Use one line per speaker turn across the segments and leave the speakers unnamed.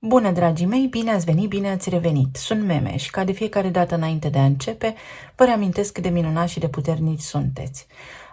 Bună, dragii mei, bine ați venit, bine ați revenit. Sunt Meme și ca de fiecare dată înainte de a începe, vă reamintesc cât de minunați și de puternici sunteți.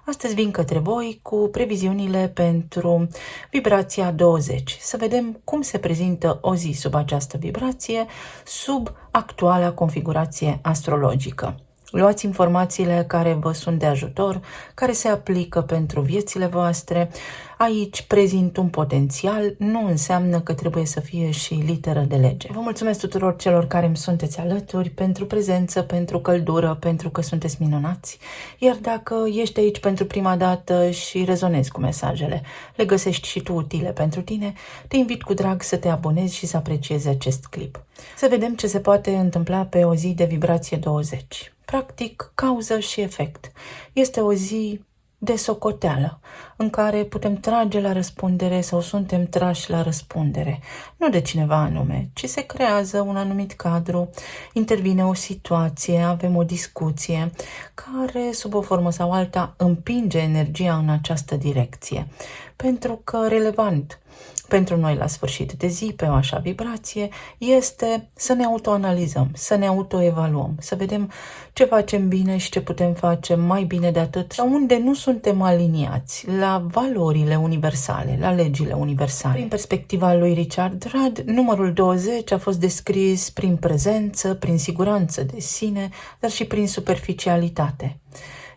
Astăzi vin către voi cu previziunile pentru vibrația 20. Să vedem cum se prezintă o zi sub această vibrație, sub actuala configurație astrologică. Luați informațiile care vă sunt de ajutor, care se aplică pentru viețile voastre. Aici prezint un potențial, nu înseamnă că trebuie să fie și literă de lege. Vă mulțumesc tuturor celor care îmi sunteți alături pentru prezență, pentru căldură, pentru că sunteți minunați. Iar dacă ești aici pentru prima dată și rezonezi cu mesajele, le găsești și tu utile pentru tine, te invit cu drag să te abonezi și să apreciezi acest clip. Să vedem ce se poate întâmpla pe o zi de vibrație 20. Practic, cauză și efect. Este o zi de socoteală, în care putem trage la răspundere sau suntem trași la răspundere, nu de cineva anume, ci se creează un anumit cadru, intervine o situație, avem o discuție care, sub o formă sau alta, împinge energia în această direcție. Pentru că, relevant pentru noi la sfârșit de zi, pe o așa vibrație, este să ne autoanalizăm, să ne autoevaluăm, să vedem ce facem bine și ce putem face mai bine de atât, sau unde nu suntem aliniați la valorile universale, la legile universale. Prin perspectiva lui Richard Rudd, numărul 20 a fost descris prin prezență, prin siguranță de sine, dar și prin superficialitate.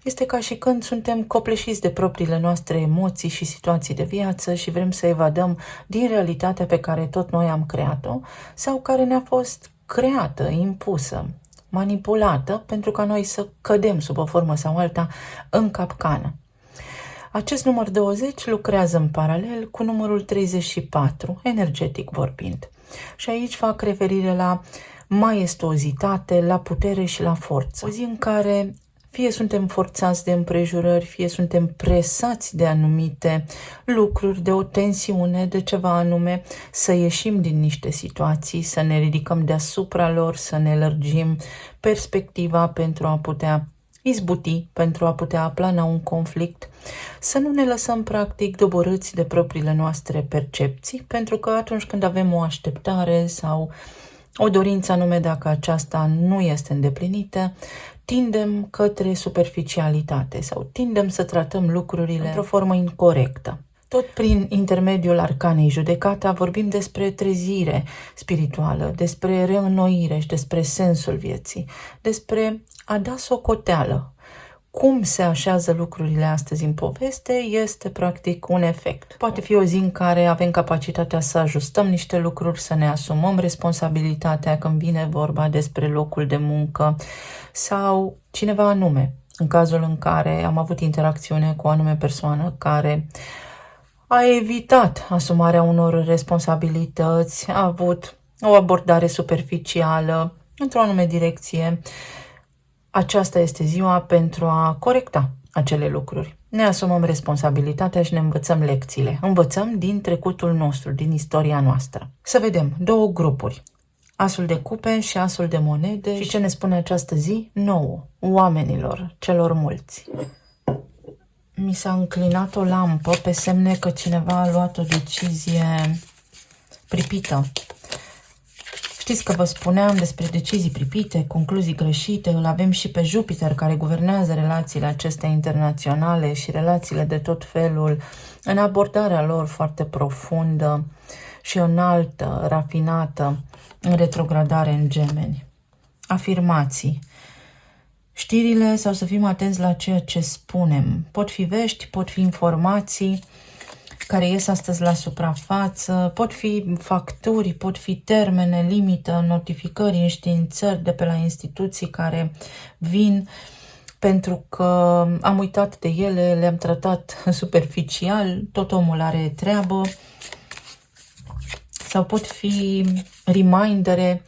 Este ca și când suntem copleșiți de propriile noastre emoții și situații de viață și vrem să evadăm din realitatea pe care tot noi am creat-o sau care ne-a fost creată, impusă, manipulată pentru ca noi să cădem sub o formă sau alta în capcană. Acest număr 20 lucrează în paralel cu numărul 34, energetic vorbind. Și aici fac referire la maestuozitate, la putere și la forță. O zi în care fie suntem forțați de împrejurări, fie suntem presați de anumite lucruri, de o tensiune, de ceva anume, să ieșim din niște situații, să ne ridicăm deasupra lor, să ne lărgim perspectiva pentru a putea izbuti, pentru a putea aplana un conflict, să nu ne lăsăm practic doborâți de propriile noastre percepții, pentru că atunci când avem o așteptare sau o dorință anume, dacă aceasta nu este îndeplinită, tindem către superficialitate sau tindem să tratăm lucrurile într-o formă incorectă. Tot prin intermediul arcanei judecata vorbim despre trezire spirituală, despre reînnoire și despre sensul vieții, despre a da socoteală. Cum se așează lucrurile astăzi în poveste este practic un efect. Poate fi o zi în care avem capacitatea să ajustăm niște lucruri, să ne asumăm responsabilitatea când vine vorba despre locul de muncă sau cineva anume. În cazul în care am avut interacțiune cu o anume persoană care a evitat asumarea unor responsabilități, a avut o abordare superficială într-o anume direcție, aceasta este ziua pentru a corecta acele lucruri. Ne asumăm responsabilitatea și ne învățăm lecțiile. Învățăm din trecutul nostru, din istoria noastră. Să vedem două grupuri. Asul de cupe și asul de monede. Și ce ne spune această zi? Nouă, oamenilor, celor mulți. Mi s-a înclinat o lampă pe semne că cineva a luat o decizie pripită. Știți că vă spuneam despre decizii pripite, concluzii greșite, îl avem și pe Jupiter care guvernează relațiile acestea internaționale și relațiile de tot felul în abordarea lor foarte profundă și înaltă, rafinată, în retrogradare în Gemeni. Afirmații. Știrile sau să fim atenți la ceea ce spunem. Pot fi vești, pot fi informații care ies astăzi la suprafață, pot fi facturi, pot fi termene, limită, notificări, înștiințări de pe la instituții care vin pentru că am uitat de ele, le-am tratat superficial, tot omul are treabă, sau pot fi remindere,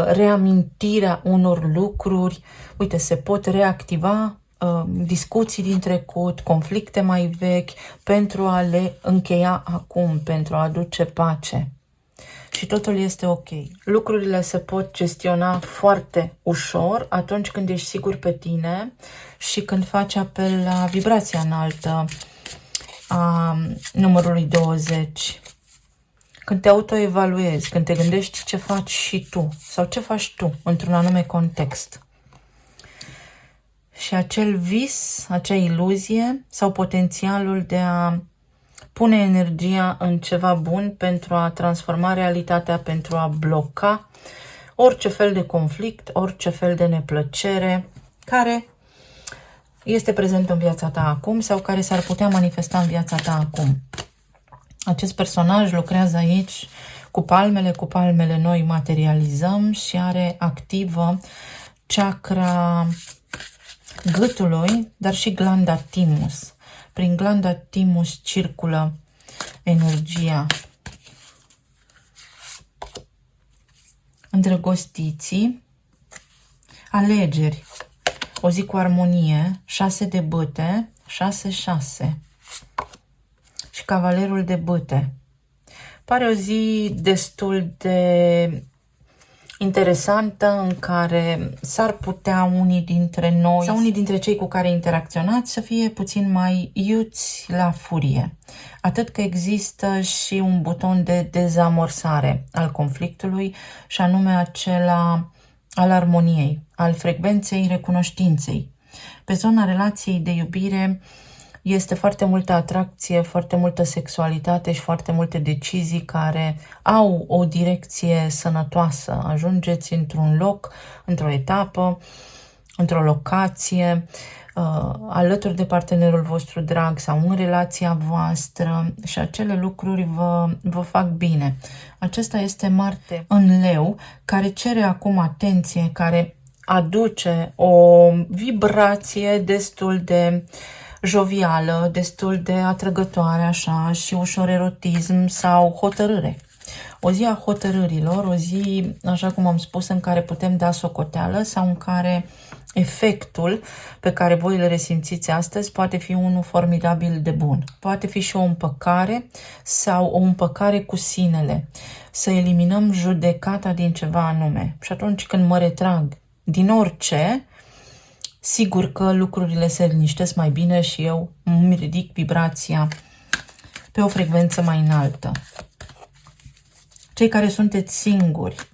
reamintirea unor lucruri, uite, se pot reactiva discuții din trecut, conflicte mai vechi, pentru a le încheia acum, pentru a aduce pace. Și totul este ok. Lucrurile se pot gestiona foarte ușor atunci când ești sigur pe tine și când faci apel la vibrația înaltă a numărului 20, când te autoevaluezi, când te gândești ce faci și tu sau ce faci tu într-un anume context. Și acel vis, acea iluzie sau potențialul de a pune energia în ceva bun pentru a transforma realitatea, pentru a bloca orice fel de conflict, orice fel de neplăcere care este prezent în viața ta acum sau care s-ar putea manifesta în viața ta acum. Acest personaj lucrează aici cu palmele noi materializăm și are activă chakra gâtului, dar și glanda thymus. Prin glanda thymus circulă energia. Îndrăgostiții, alegeri, o zi cu armonie, 6 de bâte, 6-6 și cavalerul de bâte. Pare o zi destul de interesantă în care s-ar putea unii dintre noi sau unii dintre cei cu care interacționați să fie puțin mai iuți la furie. Atât că există și un buton de dezamorsare al conflictului și anume acela al armoniei, al frecvenței recunoștinței. Pe zona relației de iubire este foarte multă atracție, foarte multă sexualitate și foarte multe decizii care au o direcție sănătoasă. Ajungeți într-un loc, într-o etapă, într-o locație, alături de partenerul vostru drag sau în relația voastră și acele lucruri vă fac bine. Acesta este Marte în Leu, care cere acum atenție, care aduce o vibrație destul de jovială, destul de atrăgătoare așa și ușor erotism sau hotărâre. O zi a hotărârilor, o zi, așa cum am spus, în care putem da socoteală sau în care efectul pe care voi îl resimțiți astăzi poate fi unul formidabil de bun. Poate fi și o împăcare sau o împăcare cu sinele. Să eliminăm judecata din ceva anume. Și atunci când mă retrag din orice, sigur că lucrurile se liniștesc mai bine și eu îmi ridic vibrația pe o frecvență mai înaltă. Cei care sunteți singuri,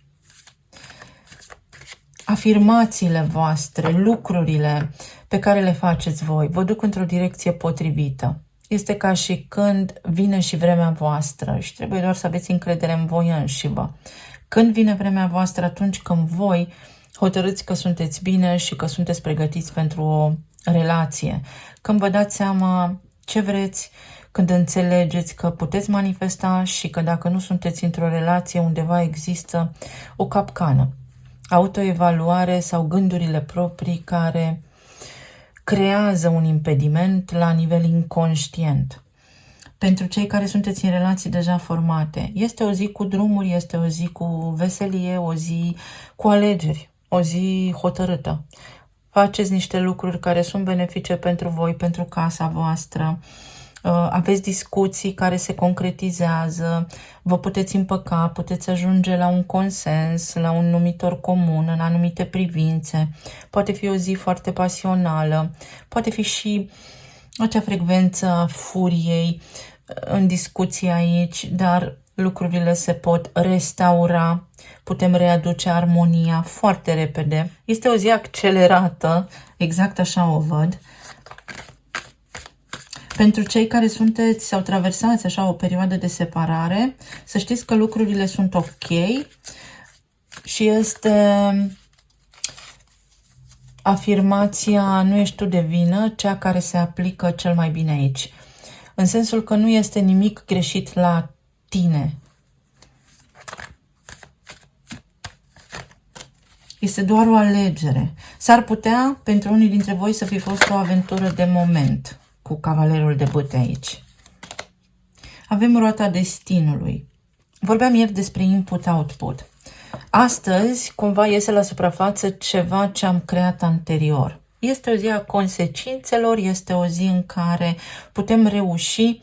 afirmațiile voastre, lucrurile pe care le faceți voi, vă duc într-o direcție potrivită. Este ca și când vine și vremea voastră și trebuie doar să aveți încredere în voi înșivă. Când vine vremea voastră, atunci când voi hotărâți că sunteți bine și că sunteți pregătiți pentru o relație. Când vă dați seama ce vreți, când înțelegeți că puteți manifesta și că dacă nu sunteți într-o relație, undeva există o capcană. Autoevaluare sau gândurile proprii care creează un impediment la nivel inconștient. Pentru cei care sunteți în relații deja formate, este o zi cu drumuri, este o zi cu veselie, o zi cu alegeri, o zi hotărâtă. Faceți niște lucruri care sunt benefice pentru voi, pentru casa voastră. Aveți discuții care se concretizează, vă puteți împăca, puteți ajunge la un consens, la un numitor comun în anumite privințe. Poate fi o zi foarte pasională, poate fi și acea frecvență a furiei în discuții aici, dar lucrurile se pot restaura, putem readuce armonia foarte repede. Este o zi accelerată, exact așa o văd. Pentru cei care sunteți sau traversați așa o perioadă de separare, să știți că lucrurile sunt ok și este afirmația nu ești tu de vină, cea care se aplică cel mai bine aici. În sensul că nu este nimic greșit la tine. Este doar o alegere. S-ar putea pentru unii dintre voi să fi fost o aventură de moment cu cavalerul de bâte aici. Avem roata destinului. Vorbeam ieri despre input-output. Astăzi, cumva, iese la suprafață ceva ce am creat anterior. Este o zi a consecințelor, este o zi în care putem reuși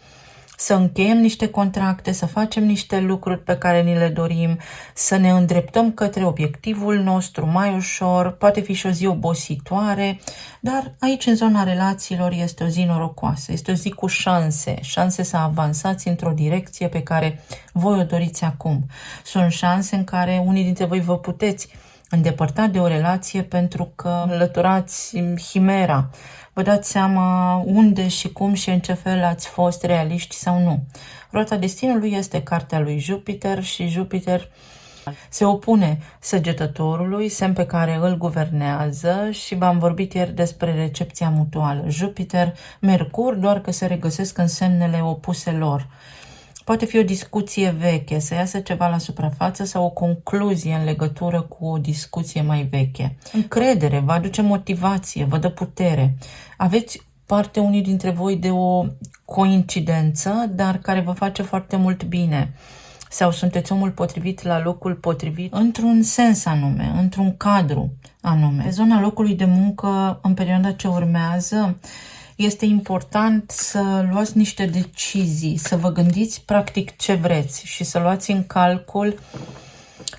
să încheiem niște contracte, să facem niște lucruri pe care ni le dorim, să ne îndreptăm către obiectivul nostru mai ușor, poate fi și o zi obositoare, dar aici în zona relațiilor este o zi norocoasă, este o zi cu șanse să avansați într-o direcție pe care voi o doriți acum. Sunt șanse în care unii dintre voi vă puteți îndepărta de o relație pentru că înlăturați chimera. Vă dați seama unde și cum și în ce fel ați fost realiști sau nu. Roata destinului este cartea lui Jupiter și Jupiter se opune Săgetătorului, semn pe care îl guvernează, și v-am vorbit ieri despre recepția mutuală. Jupiter, Mercur, doar că se regăsesc în semnele opuse lor. Poate fi o discuție veche, să iasă ceva la suprafață sau o concluzie în legătură cu o discuție mai veche. Încredere, vă aduce motivație, vă dă putere. Aveți parte unii dintre voi de o coincidență, dar care vă face foarte mult bine. Sau sunteți omul potrivit la locul potrivit într-un sens anume, într-un cadru anume. Pe zona locului de muncă, în perioada ce urmează, este important să luați niște decizii, să vă gândiți practic ce vreți și să luați în calcul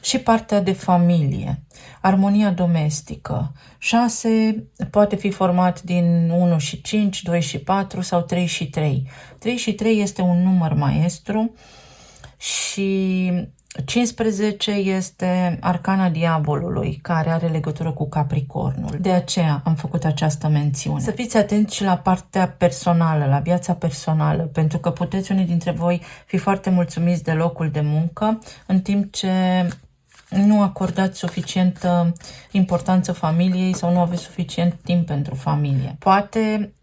și partea de familie, armonia domestică. 6 poate fi format din 1 și 5, 2 și 4 sau 3 și 3. 3 și 3 este un număr maestru și 15 este arcana diavolului, care are legătură cu Capricornul. De aceea am făcut această mențiune. Să fiți atenți și la partea personală, la viața personală, pentru că puteți unii dintre voi fi foarte mulțumiți de locul de muncă, în timp ce nu acordați suficientă importanță familiei sau nu aveți suficient timp pentru familie. Poate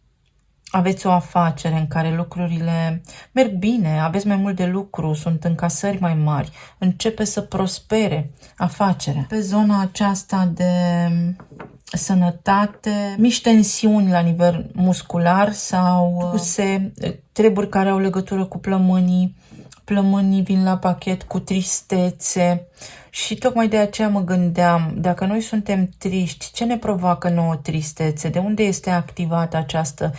aveți o afacere în care lucrurile merg bine, aveți mai mult de lucru, sunt încasări mai mari, începe să prospere afacerea. Pe zona aceasta de sănătate, mici tensiuni la nivel muscular sau treburi care au legătură cu plămânii. Plămânii vin la pachet cu tristețe și tocmai de aceea mă gândeam, dacă noi suntem triști, ce ne provoacă nouă tristețe? De unde este activată această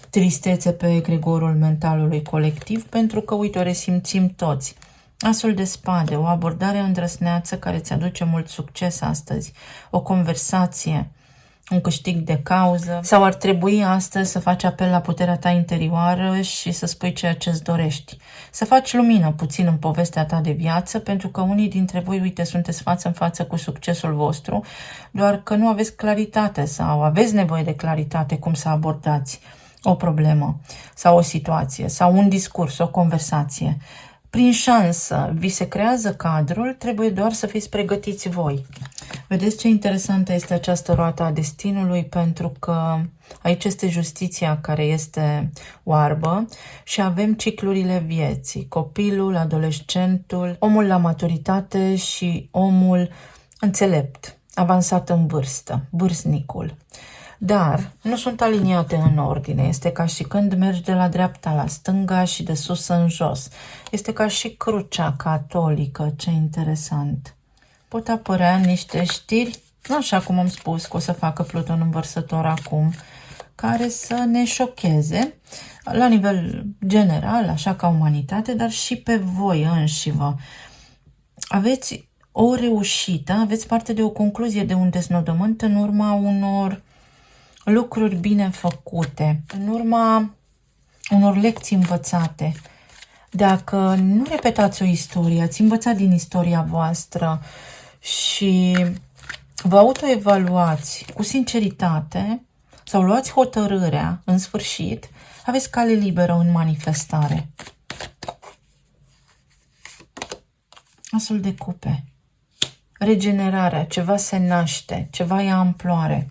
tristețe pe egregorul mentalului colectiv? Pentru că, uite, o resimțim toți. Asul de spade, o abordare îndrăsneață care îți aduce mult succes astăzi, o conversație, un câștig de cauză, sau ar trebui astăzi să faci apel la puterea ta interioară și să spui ceea ce îți dorești. Să faci lumină puțin în povestea ta de viață, pentru că unii dintre voi, uite, sunteți față în față cu succesul vostru, doar că nu aveți claritate sau aveți nevoie de claritate cum să abordați o problemă sau o situație sau un discurs, o conversație. Prin șansă vi se creează cadrul, trebuie doar să fiți pregătiți voi. Vedeți ce interesantă este această roată a destinului, pentru că aici este justiția care este oarbă și avem ciclurile vieții, copilul, adolescentul, omul la maturitate și omul înțelept, avansat în vârstă, vârstnicul. Dar nu sunt aliniate în ordine. Este ca și când mergi de la dreapta la stânga și de sus în jos. Este ca și crucea catolică. Ce interesant. Pot apărea niște știri, așa cum am spus că o să facă Pluton în Vărsător acum, care să ne șocheze la nivel general, așa ca umanitate, dar și pe voi înșivă. Aveți o reușită, aveți parte de o concluzie, de un deznodământ în urma unor lucruri bine făcute, în urma unor lecții învățate. Dacă nu repetați o istorie, ați învățat din istoria voastră și vă autoevaluați cu sinceritate sau luați hotărârea, în sfârșit, aveți cale liberă în manifestare. Asul de cupe. Regenerarea, ceva se naște, ceva ia amploare.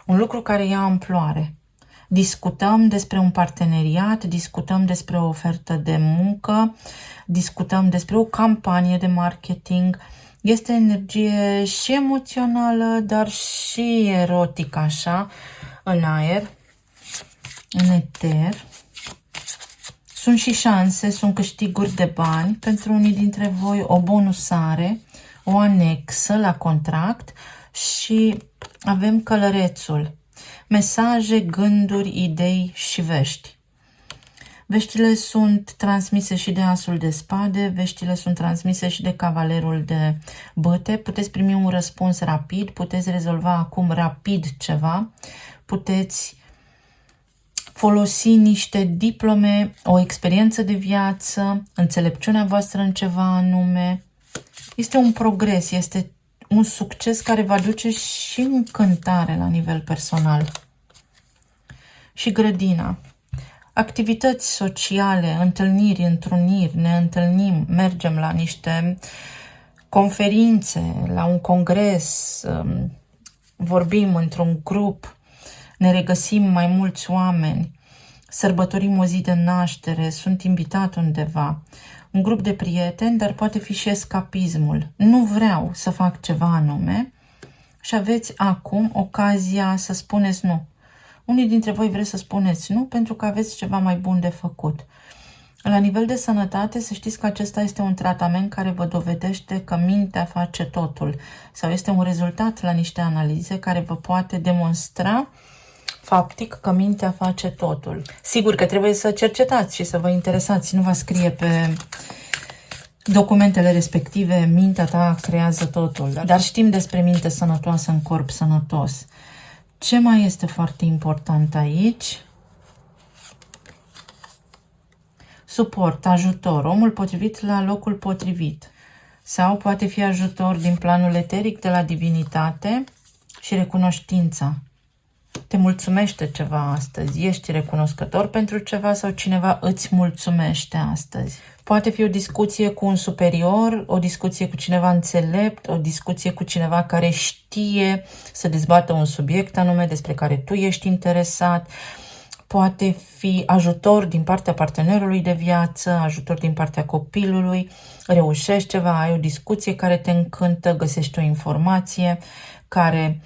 Un lucru care ia amploare. Discutăm despre un parteneriat, discutăm despre o ofertă de muncă, discutăm despre o campanie de marketing. Este energie și emoțională, dar și erotică, așa, în aer, în eter. Sunt și șanse, sunt câștiguri de bani pentru unii dintre voi, o bonusare, o anexă la contract și avem călărețul. Mesaje, gânduri, idei și vești. Veștile sunt transmise și de asul de spade, veștile sunt transmise și de cavalerul de băte. Puteți primi un răspuns rapid, puteți rezolva acum rapid ceva, puteți folosi niște diplome, o experiență de viață, înțelepciunea voastră în ceva anume. Este un progres, este un succes care va duce și încântare la nivel personal. Și grădina. Activități sociale, întâlniri, întruniri, ne întâlnim, mergem la niște conferințe, la un congres, vorbim într-un grup, ne regăsim mai mulți oameni, sărbătorim o zi de naștere, sunt invitat undeva, un grup de prieteni, dar poate fi și escapismul. Nu vreau să fac ceva anume și aveți acum ocazia să spuneți nu. Unii dintre voi vreți să spuneți nu pentru că aveți ceva mai bun de făcut. La nivel de sănătate, să știți că acesta este un tratament care vă dovedește că mintea face totul sau este un rezultat la niște analize care vă poate demonstra faptic că mintea face totul. Sigur că trebuie să cercetați și să vă interesați, nu va scrie pe documentele respective mintea ta creează totul, dar știm despre minte sănătoasă în corp sănătos. Ce mai este foarte important aici? Suport, ajutor, omul potrivit la locul potrivit. Sau poate fi ajutor din planul eteric de la divinitate și recunoștința. Te mulțumește ceva astăzi, ești recunoscător pentru ceva sau cineva îți mulțumește astăzi. Poate fi o discuție cu un superior, o discuție cu cineva înțelept, o discuție cu cineva care știe să dezbată un subiect anume despre care tu ești interesat. Poate fi ajutor din partea partenerului de viață, ajutor din partea copilului, reușești ceva, ai o discuție care te încântă, găsești o informație care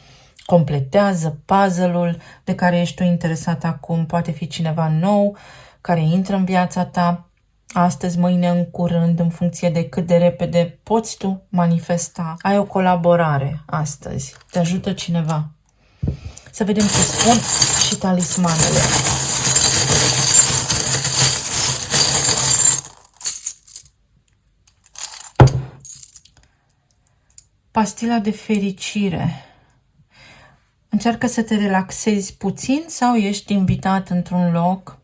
completează puzzle-ul de care ești tu interesat acum. Poate fi cineva nou care intră în viața ta astăzi, mâine, în curând, în funcție de cât de repede poți tu manifesta. Ai o colaborare astăzi, te ajută cineva. Să vedem ce spun și talismanele. Pastila de fericire. Încearcă să te relaxezi puțin sau ești invitat într-un loc,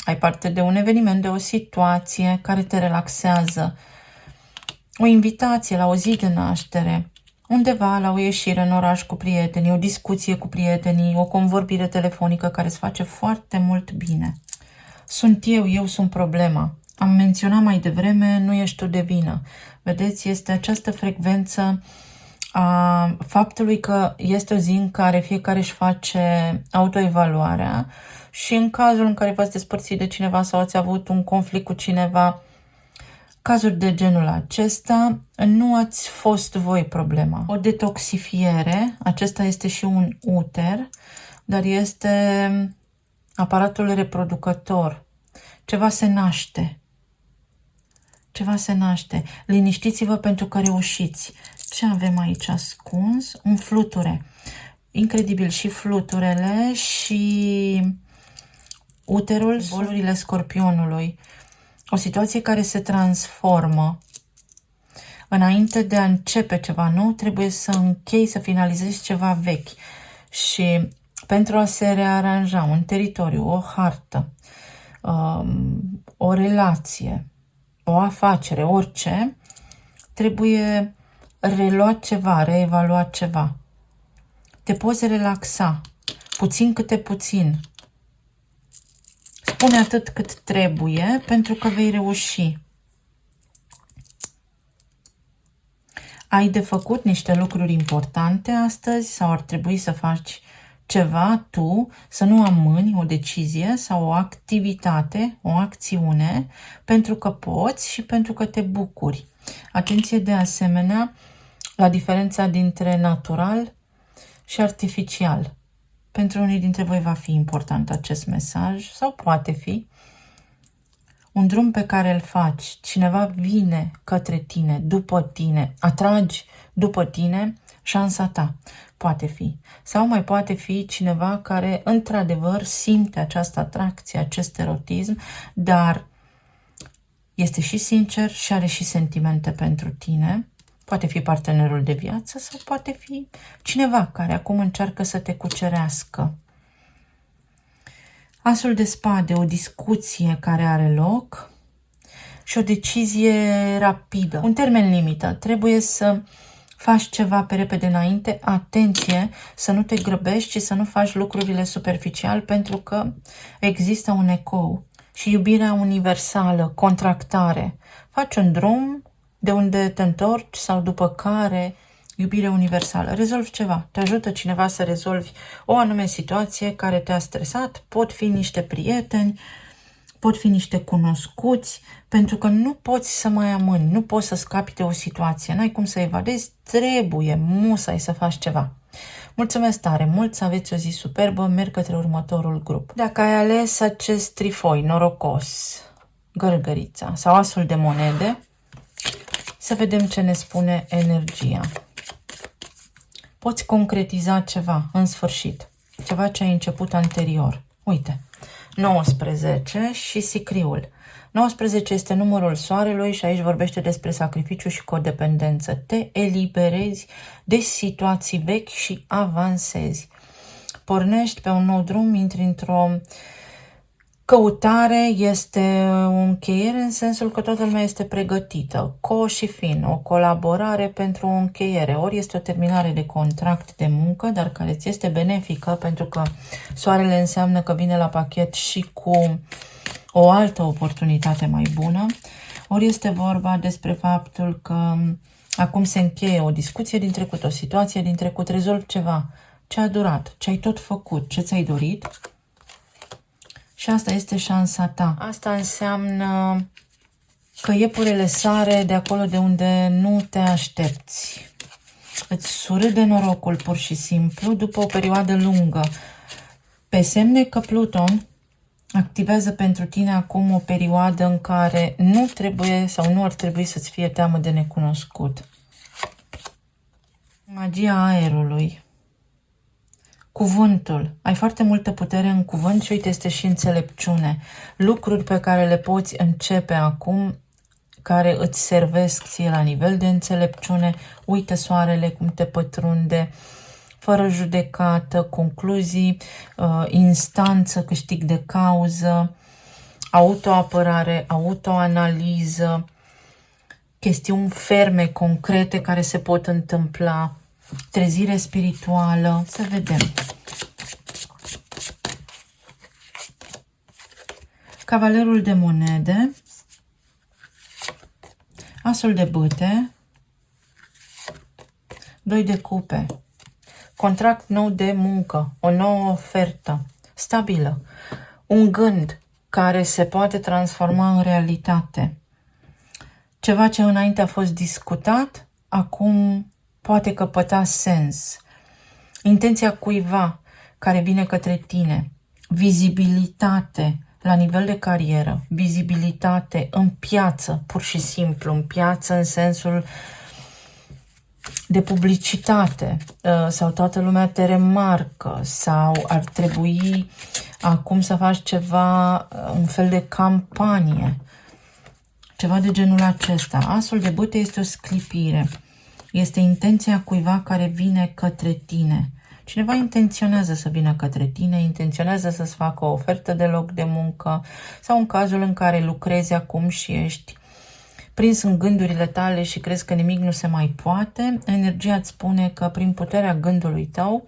ai parte de un eveniment, de o situație care te relaxează. O invitație la o zi de naștere, undeva la o ieșire în oraș cu prietenii, o discuție cu prietenii, o convorbire telefonică care îți face foarte mult bine. Sunt eu sunt problema. Am menționat mai devreme, nu ești tu de vină. Vedeți, este această frecvență a faptului că este o zi în care fiecare își face autoevaluarea și în cazul în care v-ați despărțit de cineva sau ați avut un conflict cu cineva, cazuri de genul acesta, nu ați fost voi problema. O detoxifiere, acesta este și un uter, dar este aparatul reproducător. Ceva se naște. Ceva se naște. Liniștiți-vă pentru că reușiți. Ce avem aici ascuns? Un fluture. Incredibil, și fluturele și uterul, bolurile scorpionului. O situație care se transformă. Înainte de a începe ceva nou, trebuie să închei, să finalizezi ceva vechi. Și pentru a se rearanja un teritoriu, o hartă, o relație, o afacere, orice, trebuie reluat ceva, reevaluat ceva. Te poți relaxa, puțin câte puțin. Spune atât cât trebuie, pentru că vei reuși. Ai de făcut niște lucruri importante astăzi sau ar trebui să faci ceva tu, să nu amâni o decizie sau o activitate, o acțiune, pentru că poți și pentru că te bucuri. Atenție de asemenea la diferența dintre natural și artificial. Pentru unii dintre voi va fi important acest mesaj sau poate fi un drum pe care îl faci. Cineva vine către tine, după tine, atragi după tine șansa ta poate fi. Sau mai poate fi cineva care într-adevăr simte această atracție, acest erotism, dar este și sincer și are și sentimente pentru tine. Poate fi partenerul de viață sau poate fi cineva care acum încearcă să te cucerească. Asul de spade, o discuție care are loc și o decizie rapidă. Un termen limită. Trebuie să faci ceva pe repede înainte. Atenție să nu te grăbești și să nu faci lucrurile superficial, pentru că există un ecou. Și iubirea universală, contractare. Faci un drum de unde te întorci sau după care iubire universală. Rezolvi ceva. Te ajută cineva să rezolvi o anume situație care te-a stresat. Pot fi niște prieteni, pot fi niște cunoscuți, pentru că nu poți să mai amâni, nu poți să scapi de o situație, n-ai cum să evadezi, trebuie musai să faci ceva. Mulțumesc tare mult, să aveți o zi superbă, merg către următorul grup. Dacă ai ales acest trifoi norocos, gărgărița sau asul de monede, să vedem ce ne spune energia. Poți concretiza ceva, în sfârșit, ceva ce ai început anterior. Uite, 19 și sicriul. 19 este numărul soarelui și aici vorbește despre sacrificiu și codependență. Te eliberezi de situații vechi și avansezi. Pornești pe un nou drum, intri într-o căutare, este o încheiere în sensul că toată lumea este pregătită. Co și fin, o colaborare pentru o încheiere. Ori este o terminare de contract de muncă, dar care ți este benefică, pentru că soarele înseamnă că vine la pachet și cu o altă oportunitate mai bună. Ori este vorba despre faptul că acum se încheie o discuție din trecut, o situație din trecut, rezolvi ceva. Ce a durat, ce ai tot făcut, ce ți-ai dorit. Și asta este șansa ta. Asta înseamnă că iepurele sare de acolo de unde nu te aștepți. Îți surâde norocul pur și simplu după o perioadă lungă. Pe semne că Pluton activează pentru tine acum o perioadă în care nu trebuie sau nu ar trebui să-ți fie teamă de necunoscut. Magia aerului. Cuvântul. Ai foarte multă putere în cuvânt și uite, este și înțelepciune. Lucruri pe care le poți începe acum, care îți servesc ție la nivel de înțelepciune. Uite soarele cum te pătrunde, fără judecată, concluzii, instanță, câștig de cauză, autoapărare, autoanaliză, chestiuni ferme, concrete care se pot întâmpla, trezire spirituală. Să vedem. Cavalerul de monede, asul de bâte, 2 de cupe, contract nou de muncă, o nouă ofertă, stabilă, un gând care se poate transforma în realitate. Ceva ce înainte a fost discutat, acum poate căpăta sens. Intenția cuiva care vine către tine, vizibilitate la nivel de carieră, vizibilitate în piață, pur și simplu, în piață în sensul de publicitate, sau toată lumea te remarcă, sau ar trebui acum să faci ceva, un fel de campanie, ceva de genul acesta. Asul de bâte este o sclipire, este intenția cuiva care vine către tine. Cineva intenționează să vină către tine, intenționează să-ți facă o ofertă de loc de muncă, sau în cazul în care lucrezi acum și ești prins în gândurile tale și crezi că nimic nu se mai poate, energia îți spune că prin puterea gândului tău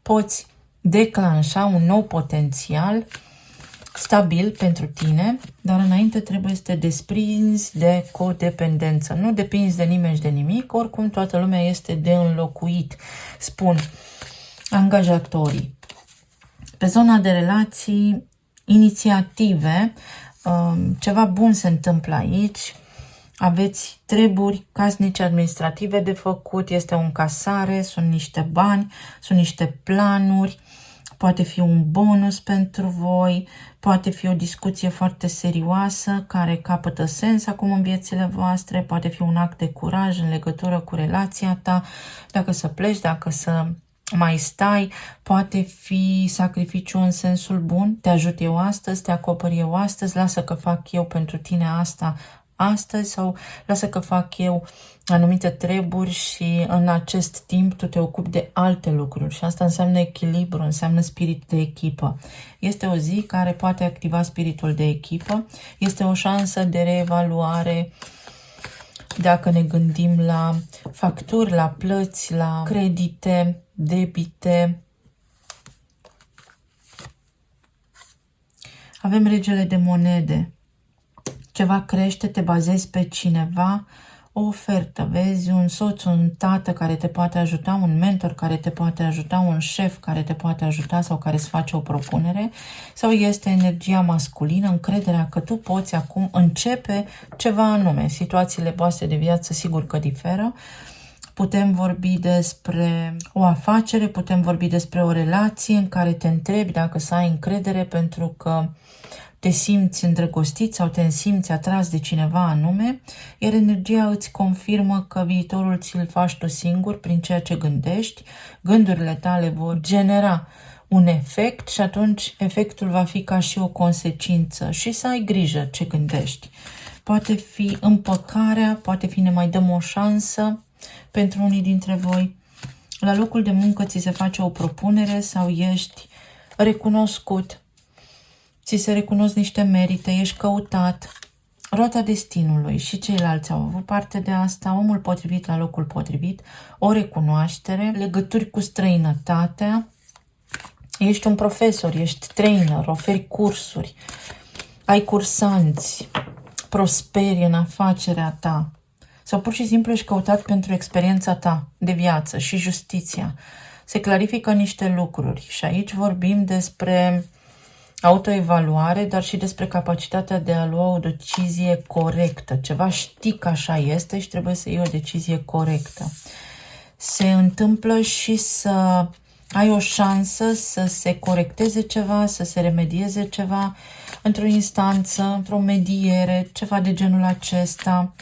poți declanșa un nou potențial stabil pentru tine, dar înainte trebuie să te desprinzi de codependență. Nu depinzi de nimeni și de nimic, oricum toată lumea este de înlocuit, spun angajatorii. Pe zona de relații, inițiative, ceva bun se întâmplă aici. Aveți treburi casnice, administrative de făcut, este o încasare, sunt niște bani, sunt niște planuri, poate fi un bonus pentru voi, poate fi o discuție foarte serioasă care capătă sens acum în viețile voastre, poate fi un act de curaj în legătură cu relația ta, dacă să pleci, dacă să mai stai, poate fi sacrificiu în sensul bun, te ajut eu astăzi, te acopăr eu astăzi, lasă că fac eu pentru tine asta astăzi sau lasă că fac eu anumite treburi și în acest timp tu te ocupi de alte lucruri și asta înseamnă echilibru, înseamnă spirit de echipă. Este o zi care poate activa spiritul de echipă, este o șansă de reevaluare dacă ne gândim la facturi, la plăți, la credite, debite. Avem regele de monede. Ceva crește, te bazezi pe cineva, o ofertă, vezi, un soț, un tată care te poate ajuta, un mentor care te poate ajuta, un șef care te poate ajuta sau care îți face o propunere, sau este energia masculină, încrederea că tu poți acum începe ceva anume. Situațiile voastre de viață sigur că diferă. Putem vorbi despre o afacere, putem vorbi despre o relație în care te întrebi dacă să ai încredere pentru că te simți îndrăgostit sau te simți atras de cineva anume, iar energia îți confirmă că viitorul ți-l faci tu singur prin ceea ce gândești, gândurile tale vor genera un efect și atunci efectul va fi ca și o consecință și să ai grijă ce gândești. Poate fi împăcarea, poate fi ne mai dăm o șansă pentru unii dintre voi. La locul de muncă ți se face o propunere sau ești recunoscut, ți se recunosc niște merite, ești căutat. Roata destinului și ceilalți au avut parte de asta, omul potrivit la locul potrivit, o recunoaștere, legături cu străinătatea, ești un profesor, ești trainer, oferi cursuri, ai cursanți, prosperi în afacerea ta sau pur și simplu ești căutat pentru experiența ta de viață și justiția. Se clarifică niște lucruri și aici vorbim despre autoevaluare, dar și despre capacitatea de a lua o decizie corectă. Ceva știi că așa este și trebuie să iei o decizie corectă. Se întâmplă și să ai o șansă să se corecteze ceva, să se remedieze ceva într-o instanță, într-o mediere, ceva de genul acesta.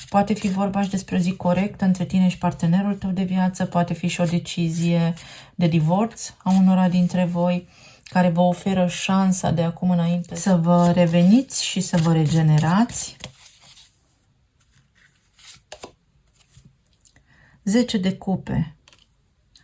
Poate fi vorba și despre o zi corectă între tine și partenerul tău de viață, poate fi și o decizie de divorț a unora dintre voi, care vă oferă șansa de acum înainte să vă reveniți și să vă regenerați. 10 de cupe.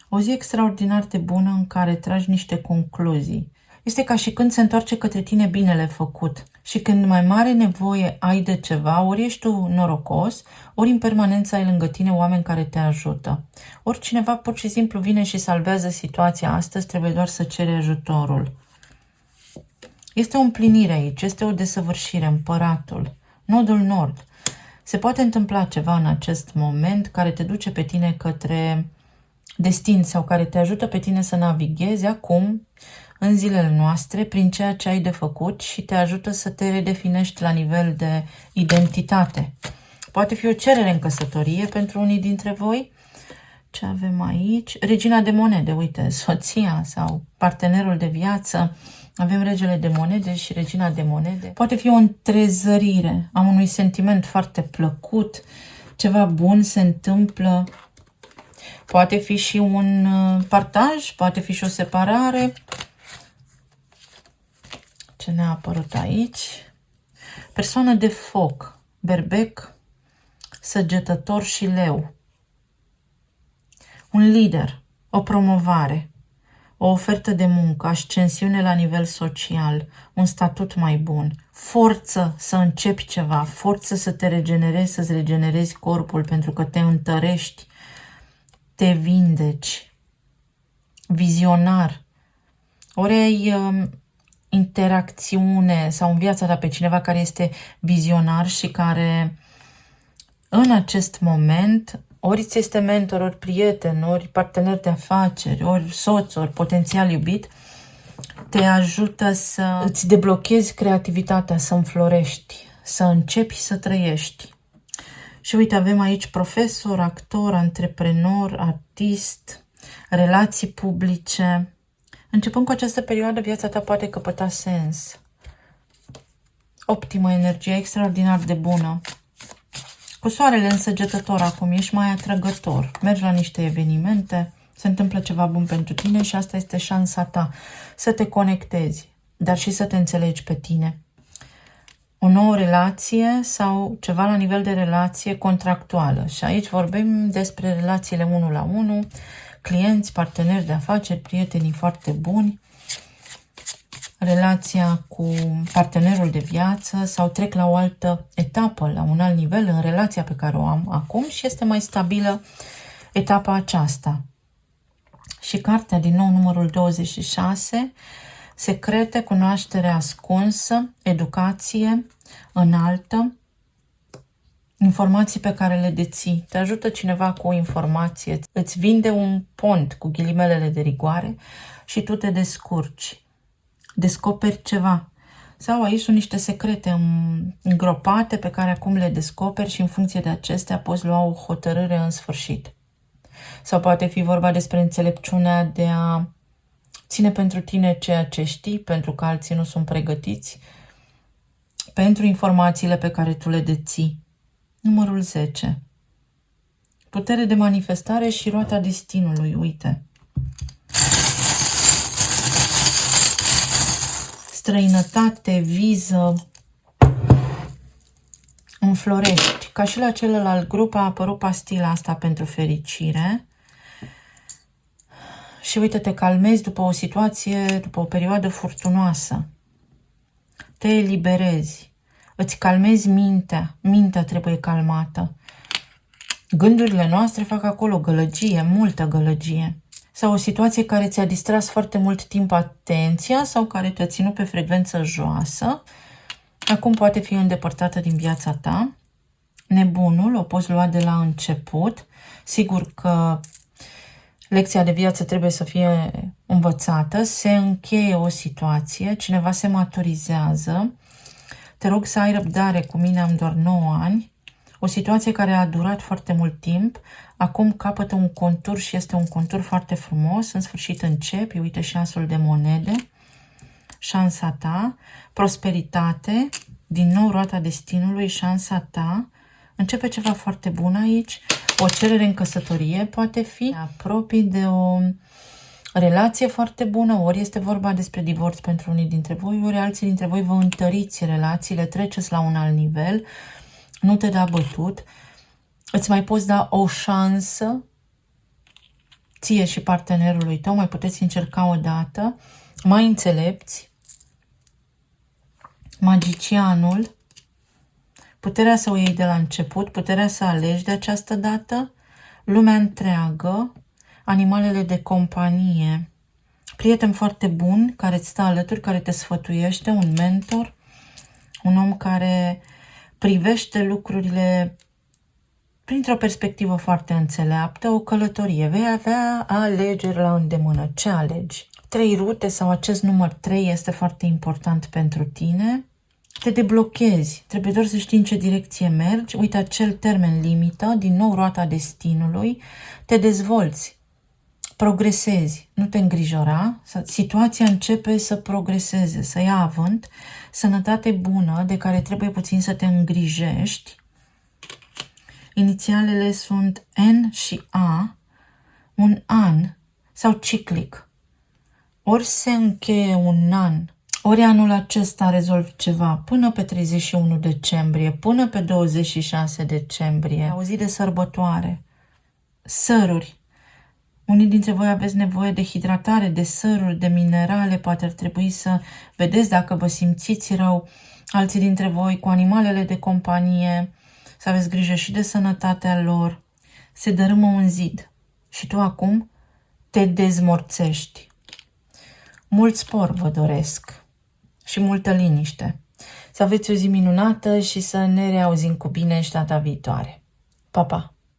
O zi extraordinar de bună în care tragi niște concluzii. Este ca și când se întoarce către tine binele făcut și când mai mare nevoie ai de ceva, ori ești tu norocos, ori în permanență ai lângă tine oameni care te ajută. Ori cineva pur și simplu vine și salvează situația astăzi, trebuie doar să ceri ajutorul. Este o împlinire aici, este o desăvârșire, împăratul, nodul nord. Se poate întâmpla ceva în acest moment care te duce pe tine către destin sau care te ajută pe tine să navighezi acum, în zilele noastre, prin ceea ce ai de făcut și te ajută să te redefinești la nivel de identitate. Poate fi o cerere în căsătorie pentru unii dintre voi. Ce avem aici? Regina de monede, uite, soția sau partenerul de viață. Avem regele de monede și regina de monede. Poate fi o întrezărire a unui sentiment foarte plăcut, ceva bun se întâmplă. Poate fi și un partaj, poate fi și o separare. Ce ne-a apărut aici? Persoană de foc, berbec, săgetător și leu. Un lider, o promovare, o ofertă de muncă, ascensiune la nivel social, un statut mai bun, forță să începi ceva, forță să te regenerezi, să-ți regenerezi corpul pentru că te întărești, te vindeci, vizionar. Ori ai interacțiune sau în viața ta pe cineva care este vizionar și care în acest moment ori ți este mentor, ori prieten, ori partener de afaceri, ori soț, ori potențial iubit, te ajută să îți deblochezi creativitatea, să înflorești, să începi să trăiești. Și uite, avem aici profesor, actor, antreprenor, artist, relații publice, Începând cu această perioadă, viața ta poate căpăta sens. Optimă energie, extraordinar de bună. Cu soarele însăgetător acum, ești mai atrăgător. Mergi la niște evenimente, se întâmplă ceva bun pentru tine și asta este șansa ta să te conectezi, dar și să te înțelegi pe tine. O nouă relație sau ceva la nivel de relație contractuală. Și aici vorbim despre relațiile 1 la 1, clienți, parteneri de afaceri, prietenii foarte buni, relația cu partenerul de viață sau trec la o altă etapă, la un alt nivel în relația pe care o am acum și este mai stabilă etapa aceasta. Și cartea, din nou, numărul 26, secrete, cunoaștere ascunsă, educație înaltă, informații pe care le deții. Te ajută cineva cu o informație, îți vinde un pont cu ghilimelele de rigoare și tu te descurci. Descoperi ceva. Sau aici sunt niște secrete îngropate pe care acum le descoperi și în funcție de acestea poți lua o hotărâre în sfârșit. Sau poate fi vorba despre înțelepciunea de a ține pentru tine ceea ce știi, pentru că alții nu sunt pregătiți, pentru informațiile pe care tu le deții. Numărul 10. Putere de manifestare și roata destinului, uite. Străinătate, viză, înflorești. Ca și la celălalt grup a apărut pastila asta pentru fericire. Și uite, te calmezi după o situație, după o perioadă furtunoasă. Te eliberezi. Îți calmezi mintea. Mintea trebuie calmată. Gândurile noastre fac acolo gălăgie, multă gălăgie. Sau o situație care ți-a distras foarte mult timp atenția sau care te-a ținut pe frecvență joasă, acum poate fi îndepărtată din viața ta. Nebunul o poți lua de la început. Sigur că lecția de viață trebuie să fie învățată, se încheie o situație, cineva se maturizează. Te rog să ai răbdare, cu mine am doar 9 ani. O situație care a durat foarte mult timp, acum capătă un contur și este un contur foarte frumos. În sfârșit începi, uite și asul de monede, șansa ta, prosperitate, din nou roata destinului, șansa ta. Începe ceva foarte bun aici, o cerere în căsătorie poate fi, apropii de o relație foarte bună, ori este vorba despre divorț pentru unii dintre voi, ori alții dintre voi vă întăriți relațiile, treceți la un alt nivel, nu te da bătut, îți mai poți da o șansă, ție și partenerului tău, mai puteți încerca o dată, mai înțelepți, magicianul, puterea să o iei de la început, puterea să alegi de această dată, lumea întreagă, animalele de companie, prieten foarte bun care îți stă alături, care te sfătuiește, un mentor, un om care privește lucrurile printr-o perspectivă foarte înțeleaptă, o călătorie. Vei avea alegeri la îndemână. Ce alegi? 3 rute sau acest număr 3 este foarte important pentru tine. Te deblochezi, trebuie doar să știi în ce direcție mergi. Uite acel termen limită, din nou roata destinului, te dezvolți, progresezi, nu te îngrijora, situația începe să progreseze, să ia avânt, sănătate bună de care trebuie puțin să te îngrijești. Inițialele sunt N și A, un an sau ciclic. Ori se încheie un an, ori anul acesta rezolvi ceva până pe 31 decembrie, până pe 26 decembrie. Auzi de sărbătoare, săruri. Unii dintre voi aveți nevoie de hidratare, de săruri, de minerale, poate ar trebui să vedeți dacă vă simțiți rău. Alții dintre voi cu animalele de companie, să aveți grijă și de sănătatea lor. Se dărâmă un zid și tu acum te dezmorțești. Mult spor vă doresc și multă liniște. Să aveți o zi minunată și să ne reauzim cu bine și data viitoare. Pa, pa!